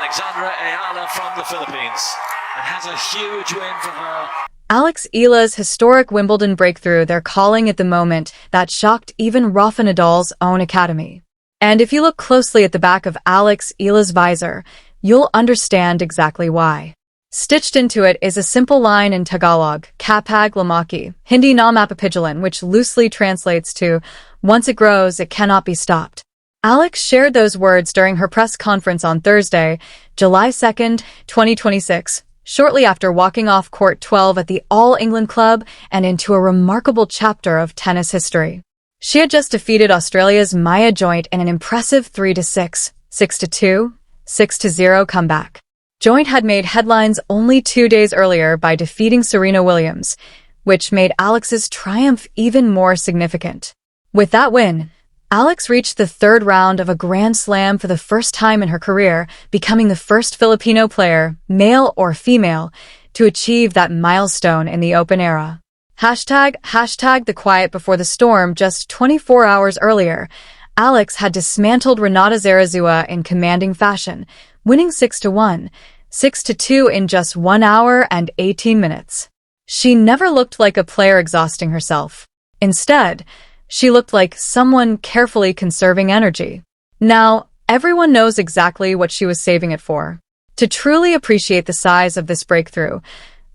Alexandra Eala from the Philippines, and has a huge win for her. Alex Eala's historic Wimbledon breakthrough, they're calling it the moment that shocked even Rafael Nadal's own academy. And if you look closely at the back of Alex Eala's visor, you'll understand exactly why. Stitched into it is a simple line in Tagalog, kapag lumaki, Hindi na mapapigilan, which loosely translates to, once it grows, it cannot be stopped. Alex shared those words during her press conference on Thursday, July 2nd, 2026, shortly after walking off court 12 at the All England Club and into a remarkable chapter of tennis history. She had just defeated Australia's Maya Joint in an impressive 3-6, 6-2, 6-0 comeback. Joint had made headlines only 2 days earlier by defeating Serena Williams, which made Alex's triumph even more significant. With that win, Alex reached the third round of a Grand Slam for the first time in her career, becoming the first Filipino player, male or female, to achieve that milestone in the Open era. Hashtag the quiet before the storm. Just 24 hours earlier, Alex had dismantled Renata Zarazua in commanding fashion, winning 6-1, 6-2 in just 1 hour and 18 minutes. She never looked like a player exhausting herself. Instead, she looked like someone carefully conserving energy. Now, everyone knows exactly what she was saving it for. To truly appreciate the size of this breakthrough,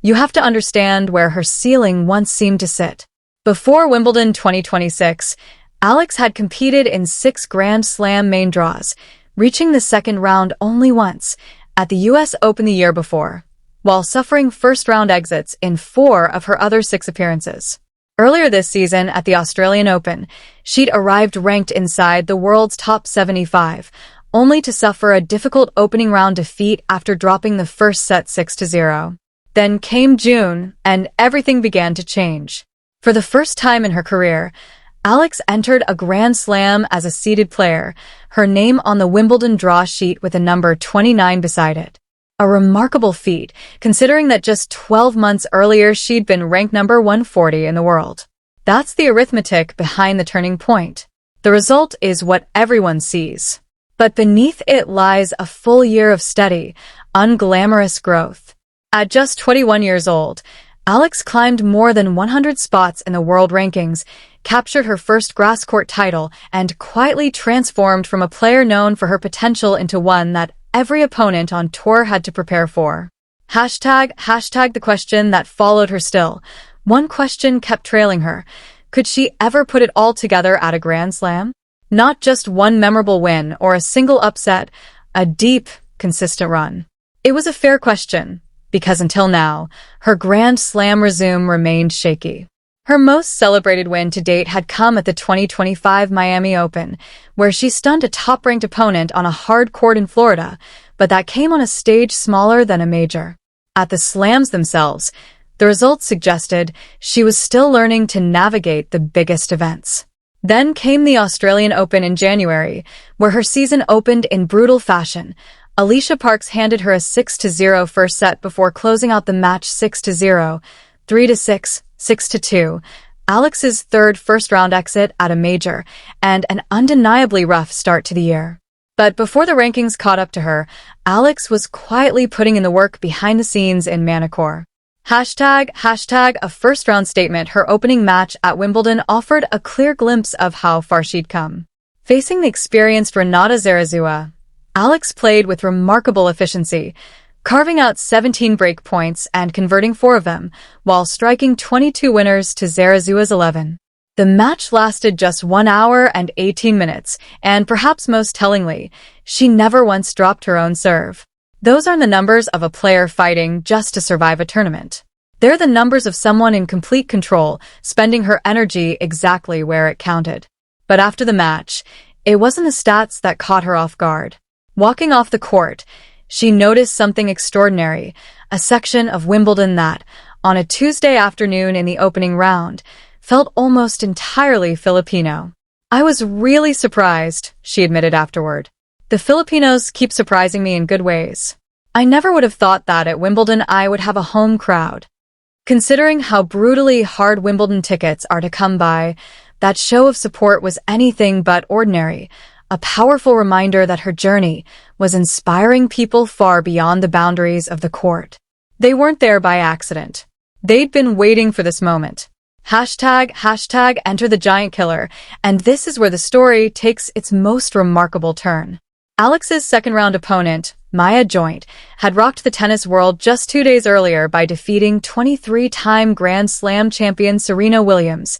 you have to understand where her ceiling once seemed to sit. Before Wimbledon 2026, Alex had competed in 6 Grand Slam main draws, reaching the second round only once, at the US Open the year before, while suffering first-round exits in 4 of her other 6 appearances. Earlier this season at the Australian Open, she'd arrived ranked inside the world's top 75, only to suffer a difficult opening round defeat after dropping the first set 6-0. Then came June, and everything began to change. For the first time in her career, Alex entered a Grand Slam as a seeded player, her name on the Wimbledon draw sheet with a number 29 beside it. A remarkable feat, considering that just 12 months earlier she'd been ranked number 140 in the world. That's the arithmetic behind the turning point. The result is what everyone sees. But beneath it lies a full year of steady, unglamorous growth. At just 21 years old, Alex climbed more than 100 spots in the world rankings, captured her first grass court title, and quietly transformed from a player known for her potential into one that every opponent on tour had to prepare for. Hashtag the question that followed her still. One question kept trailing her. Could she ever put it all together at a Grand Slam? Not just one memorable win or a single upset, a deep, consistent run. It was a fair question, because until now, her Grand Slam resume remained shaky. Her most celebrated win to date had come at the 2025 Miami Open, where she stunned a top-ranked opponent on a hard court in Florida, but that came on a stage smaller than a major. At the slams themselves, the results suggested she was still learning to navigate the biggest events. Then came the Australian Open in January, where her season opened in brutal fashion. Alicia Parks handed her a 6-0 first set before closing out the match 6-0, 3-6, 6-2, Alex's third first-round exit at a major, and an undeniably rough start to the year. But before the rankings caught up to her, Alex was quietly putting in the work behind the scenes in Manacor. Hashtag a first-round statement. Her opening match at Wimbledon offered a clear glimpse of how far she'd come. Facing the experienced Renata Zarazua, Alex played with remarkable efficiency, carving out 17 break points and converting 4 of them, while striking 22 winners to Zarazua's 11. The match lasted just 1 hour and 18 minutes, and perhaps most tellingly, she never once dropped her own serve. Those aren't the numbers of a player fighting just to survive a tournament. They're the numbers of someone in complete control, spending her energy exactly where it counted. But after the match, it wasn't the stats that caught her off guard. Walking off the court, she noticed something extraordinary, a section of Wimbledon that, on a Tuesday afternoon in the opening round, felt almost entirely Filipino. I was really surprised, she admitted afterward. The Filipinos keep surprising me in good ways. I never would have thought that at Wimbledon I would have a home crowd. Considering how brutally hard Wimbledon tickets are to come by, that show of support was anything but ordinary, a powerful reminder that her journey was inspiring people far beyond the boundaries of the court. They weren't there by accident. They'd been waiting for this moment. Hashtag enter the giant killer, and this is where the story takes its most remarkable turn. Alex's second-round opponent, Maya Joint, had rocked the tennis world just 2 days earlier by defeating 23-time Grand Slam champion Serena Williams,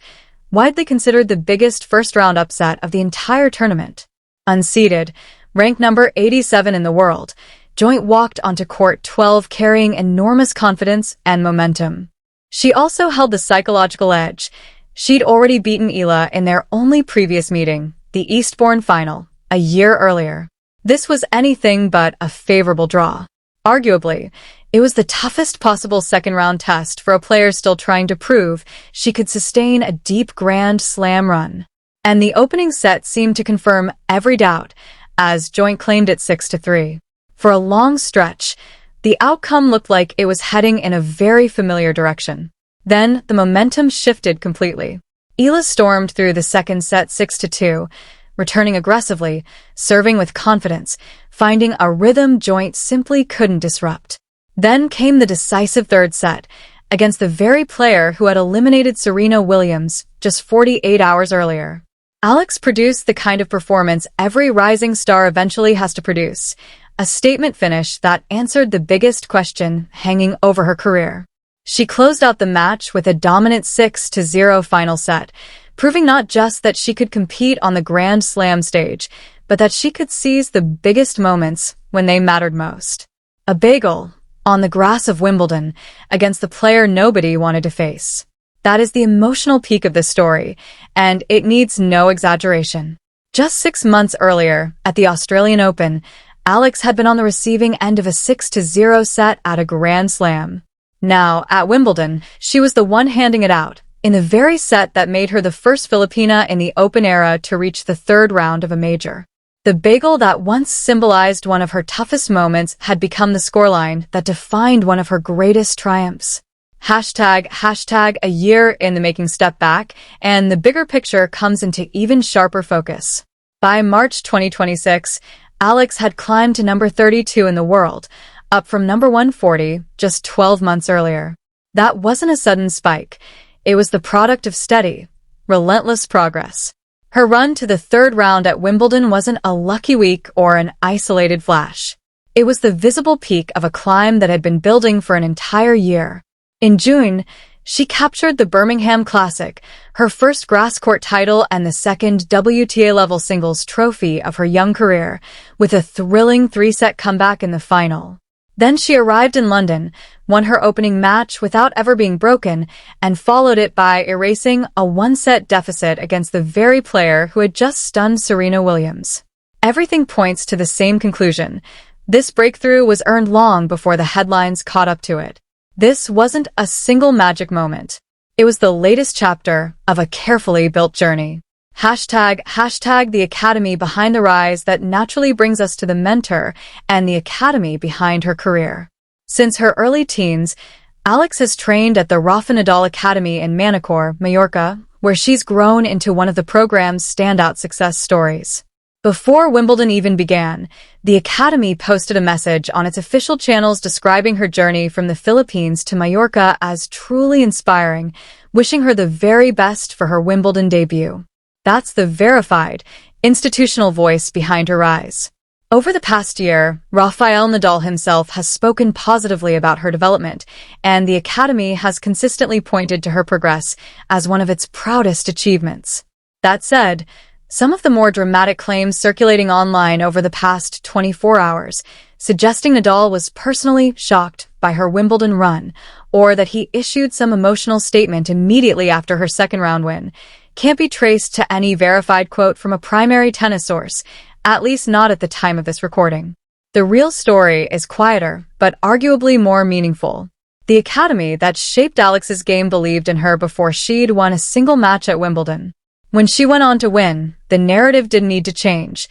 widely considered the biggest first-round upset of the entire tournament. Unseeded, ranked number 87 in the world, Joint walked onto court 12 carrying enormous confidence and momentum. She also held the psychological edge. She'd already beaten Eala in their only previous meeting, the Eastbourne final, a year earlier. This was anything but a favorable draw. Arguably, it was the toughest possible second-round test for a player still trying to prove she could sustain a deep Grand Slam run. And the opening set seemed to confirm every doubt, as Joint claimed it 6-3. For a long stretch, the outcome looked like it was heading in a very familiar direction. Then, the momentum shifted completely. Eala stormed through the second set 6-2, returning aggressively, serving with confidence, finding a rhythm Joint simply couldn't disrupt. Then came the decisive third set, against the very player who had eliminated Serena Williams just 48 hours earlier. Alex produced the kind of performance every rising star eventually has to produce, a statement finish that answered the biggest question hanging over her career. She closed out the match with a dominant 6-0 final set, proving not just that she could compete on the Grand Slam stage, but that she could seize the biggest moments when they mattered most. A bagel on the grass of Wimbledon against the player nobody wanted to face. That is the emotional peak of this story, and it needs no exaggeration. Just 6 months earlier, at the Australian Open, Alex had been on the receiving end of a 6-0 set at a Grand Slam. Now, at Wimbledon, she was the one handing it out, in the very set that made her the first Filipina in the Open era to reach the third round of a major. The bagel that once symbolized one of her toughest moments had become the scoreline that defined one of her greatest triumphs. Hashtag a year in the making step back, and the bigger picture comes into even sharper focus. By March 2026, Alex had climbed to number 32 in the world, up from number 140 just 12 months earlier. That wasn't a sudden spike. It was the product of steady, relentless progress. Her run to the third round at Wimbledon wasn't a lucky week or an isolated flash. It was the visible peak of a climb that had been building for an entire year. In June, she captured the Birmingham Classic, her first grass court title and the second WTA-level singles trophy of her young career, with a thrilling 3-set comeback in the final. Then she arrived in London, won her opening match without ever being broken, and followed it by erasing a 1-set deficit against the very player who had just stunned Serena Williams. Everything points to the same conclusion. This breakthrough was earned long before the headlines caught up to it. This wasn't a single magic moment. It was the latest chapter of a carefully built journey. Hashtag the academy behind the rise that naturally brings us to the mentor and the academy behind her career. Since her early teens, Alex has trained at the Rafael Nadal Academy in Manacor, Mallorca, where she's grown into one of the program's standout success stories. Before Wimbledon even began, the Academy posted a message on its official channels describing her journey from the Philippines to Mallorca as truly inspiring, wishing her the very best for her Wimbledon debut. That's the verified, institutional voice behind her rise. Over the past year, Rafael Nadal himself has spoken positively about her development, and the Academy has consistently pointed to her progress as one of its proudest achievements. That said, some of the more dramatic claims circulating online over the past 24 hours, suggesting Nadal was personally shocked by her Wimbledon run, or that he issued some emotional statement immediately after her second-round win, can't be traced to any verified quote from a primary tennis source, at least not at the time of this recording. The real story is quieter, but arguably more meaningful. The Academy that shaped Alex's game believed in her before she'd won a single match at Wimbledon. When she went on to win, the narrative didn't need to change.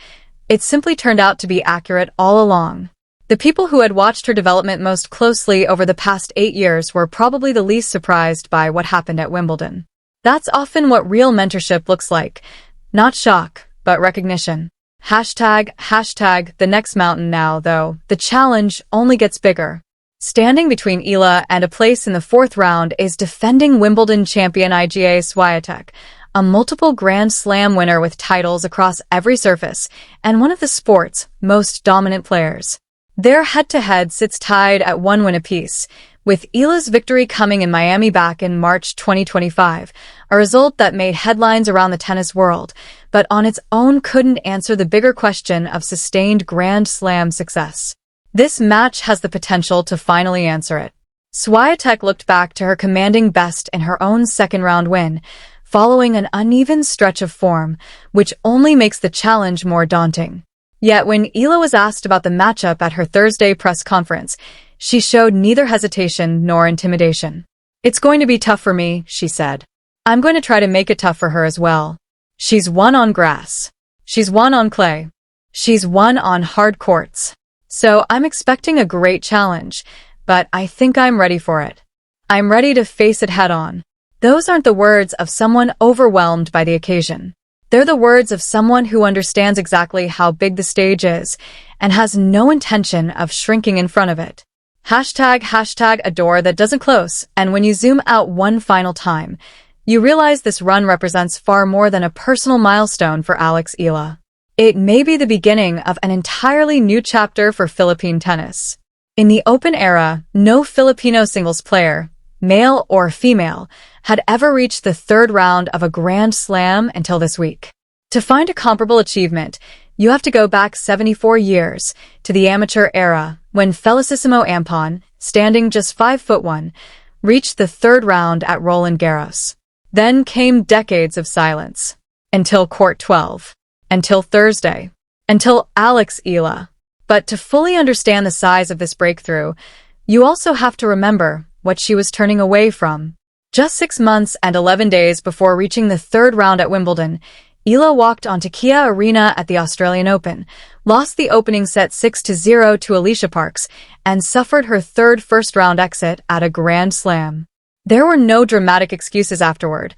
It simply turned out to be accurate all along. The people who had watched her development most closely over the past 8 years were probably the least surprised by what happened at Wimbledon. That's often what real mentorship looks like. Not shock, but recognition. Hashtag the next mountain now, though. The challenge only gets bigger. Standing between Eala and a place in the fourth round is defending Wimbledon champion Iga Świątek, a multiple Grand Slam winner with titles across every surface, and one of the sport's most dominant players. Their head-to-head sits tied at 1 win apiece, with Eala's victory coming in Miami back in March 2025, a result that made headlines around the tennis world, but on its own couldn't answer the bigger question of sustained Grand Slam success. This match has the potential to finally answer it. Świątek looked back to her commanding best in her own second-round win, following an uneven stretch of form, which only makes the challenge more daunting. Yet when Eala was asked about the matchup at her Thursday press conference, she showed neither hesitation nor intimidation. "It's going to be tough for me," she said. "I'm going to try to make it tough for her as well. She's won on grass. She's won on clay. She's won on hard courts. So I'm expecting a great challenge, but I think I'm ready for it. I'm ready to face it head on." Those aren't the words of someone overwhelmed by the occasion. They're the words of someone who understands exactly how big the stage is and has no intention of shrinking in front of it. Hashtag a door that doesn't close, and when you zoom out one final time, you realize this run represents far more than a personal milestone for Alex Eala. It may be the beginning of an entirely new chapter for Philippine tennis. In the Open era, no Filipino singles player, male or female, had ever reached the third round of a Grand Slam until this week. To find a comparable achievement, you have to go back 74 years to the amateur era when Felicissimo Ampon, standing just 5'1", reached the third round at Roland Garros. Then came decades of silence. Until Court 12. Until Thursday. Until Alex Eala. But to fully understand the size of this breakthrough, you also have to remember what she was turning away from. Just 6 months and 11 days before reaching the third round at Wimbledon, Eala walked onto Kia Arena at the Australian Open, lost the opening set 6-0 to Alicia Parks, and suffered her third first-round exit at a Grand Slam. There were no dramatic excuses afterward,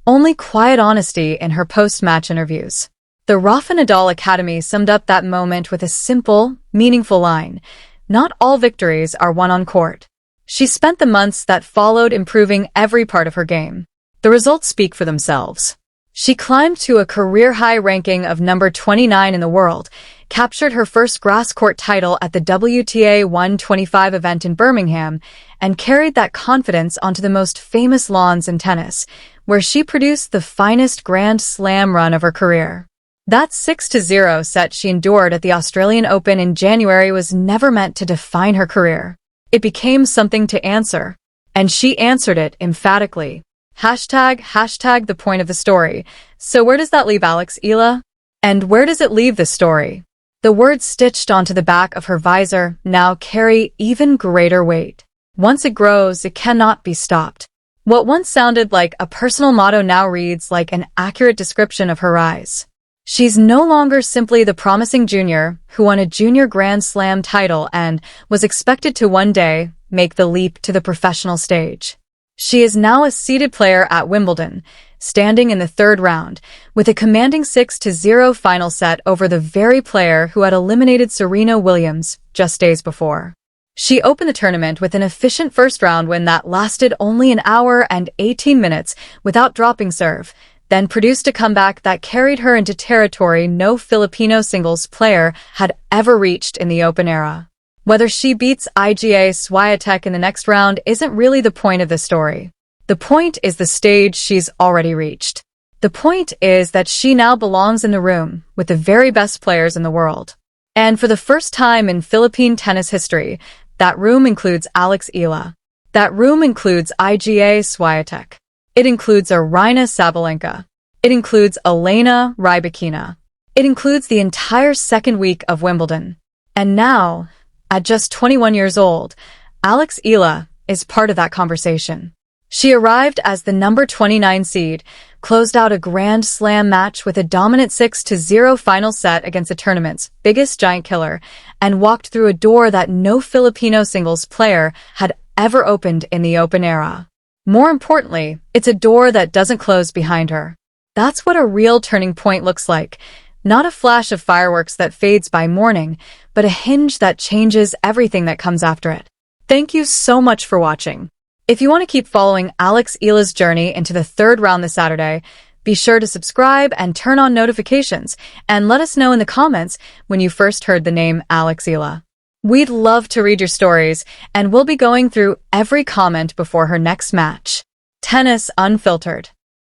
only quiet honesty in her post-match interviews. The Rafael Nadal Academy summed up that moment with a simple, meaningful line: "Not all victories are won on court." She spent the months that followed improving every part of her game. The results speak for themselves. She climbed to a career-high ranking of number 29 in the world, captured her first grass court title at the WTA 125 event in Birmingham, and carried that confidence onto the most famous lawns in tennis, where she produced the finest Grand Slam run of her career. That 6-0 set she endured at the Australian Open in January was never meant to define her career. It became something to answer, and she answered it emphatically. Hashtag the point of the story. So where does that leave Alex Eala? And where does it leave the story? The words stitched onto the back of her visor now carry even greater weight. Once it grows, it cannot be stopped. What once sounded like a personal motto now reads like an accurate description of her rise. She's no longer simply the promising junior who won a junior Grand Slam title and was expected to one day make the leap to the professional stage. She is now a seeded player at Wimbledon, standing in the third round, with a commanding 6-0 final set over the very player who had eliminated Serena Williams just days before. She opened the tournament with an efficient first-round win that lasted only an hour and 18 minutes without dropping serve, then produced a comeback that carried her into territory no Filipino singles player had ever reached in the Open era. Whether she beats Iga Świątek in the next round isn't really the point of the story. The point is the stage she's already reached. The point is that she now belongs in the room with the very best players in the world. And for the first time in Philippine tennis history, that room includes Alex Eala. That room includes Iga Świątek. It includes Aryna Sabalenka. It includes Elena Rybakina. It includes the entire second week of Wimbledon. And now, at just 21 years old, Alex Eala is part of that conversation. She arrived as the number 29 seed, closed out a Grand Slam match with a dominant 6-0 final set against the tournament's biggest giant killer, and walked through a door that no Filipino singles player had ever opened in the Open era. More importantly, it's a door that doesn't close behind her. That's what a real turning point looks like, Not a flash of fireworks that fades by morning, but a hinge that changes everything that comes after it. Thank you so much for watching. If you want to keep following Alex Eala's journey into the third round this Saturday, be sure to subscribe and turn on notifications, and let us know in the comments when you first heard the name Alex Eala. We'd love to read your stories, and we'll be going through every comment before her next match. Tennis Unfiltered.